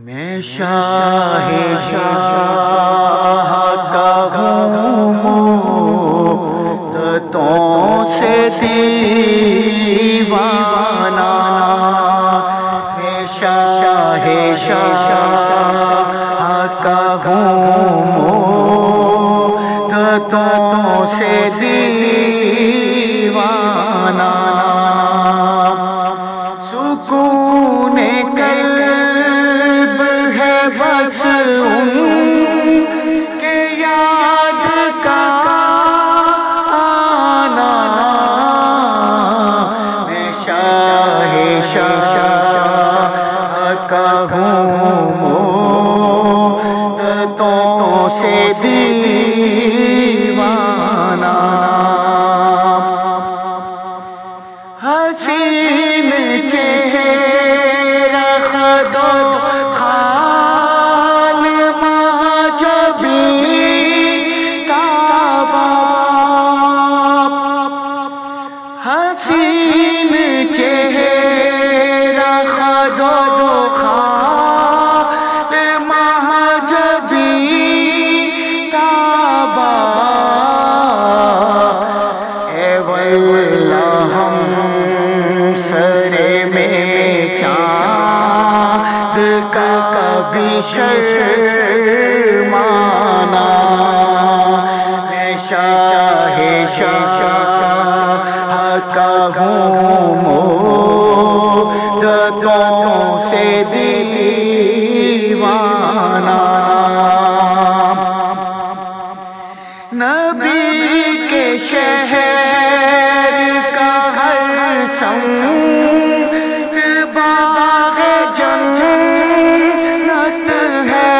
میں شاہ کا ہوں مدتوں سے دیوانہ، میں شاہ کا ہوں مدتوں سے دیوانہ، سکون قلب ہے بس ان کے یاد کا آنا، میں شاہ کا ہوں مدتوں سے دیوانہ، حسین چہرہ خد و خال ماجبی کعبہ، حسین چہرہ خد و خال ماجبی کعبہ، اے واللہ ہم سرے میں چاند کا کبھی شرمانا، میں شاہ کا ہوں مدتوں سے دیوانہ، نبی کے شہر کا ہر سمت باغ جنت ہے،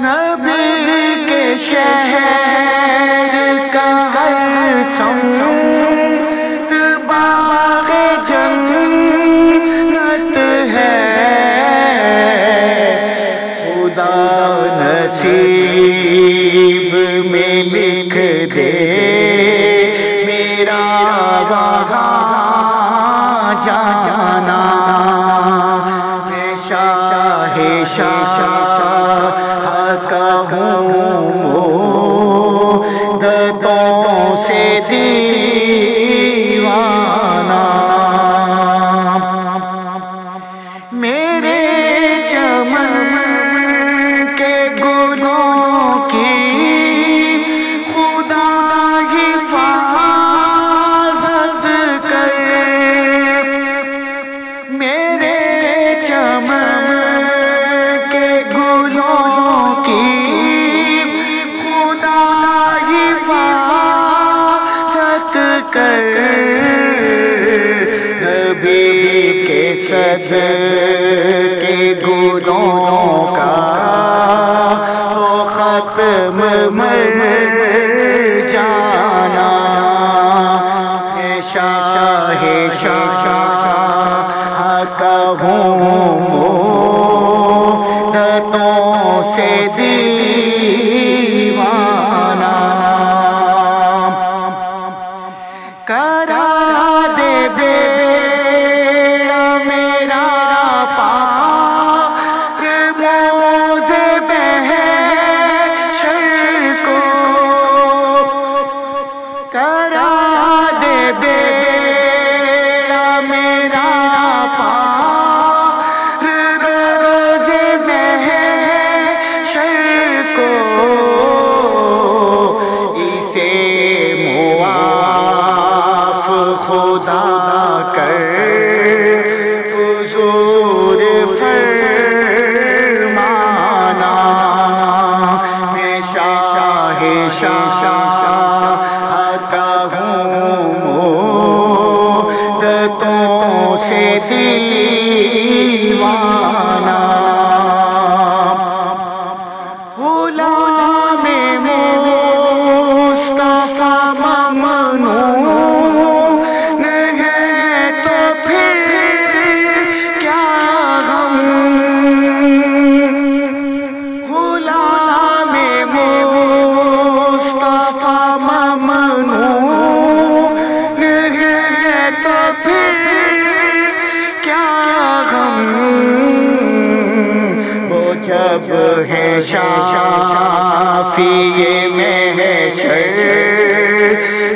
نبی کے شہر کا ہر سمت باغ جنت ہے، خدا نصیب میں لکھ دے میرا وہاں جانا، میں شاہ کا ہوں مدتوں سے دیوانہ، میرے چمن کے گلوں کی خدا حفاظت کر، میرے چمن کے گلوں کی خدا حفاظت کر، نبی کے صدقے گلوں کا تو ختم مر جانا، میں شاہ کا ہوں مدتوں سے دیوانہ، کرا دے بیڑا میرا پار موز محشر کو، کرا دے بیڑا میرا پار روز محشر کو، اسے معاف خدا کر حضور فرمانا، میں شاہ کا ہوں مدتوں سے دیوانہ، غلام مصطفیٰ ممنون ہے تو پھر کیا غم، غلام مصطفیٰ ممنون ہے تو پھر کیا غم، شافی محشر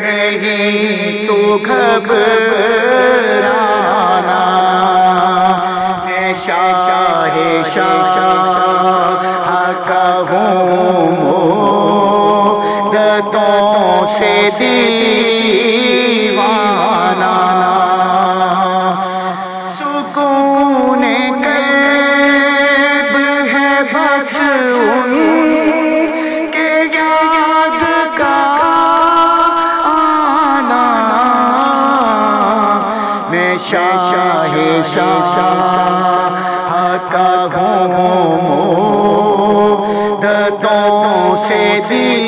نہیں تو گھبرانا، میں شاہ کا ہوں مدتوں سے دیوانہ، سکون قلب ہے بس ان کے یاد کا آنا، میں شاہ کا ہوں مدتوں سے دیوانہ۔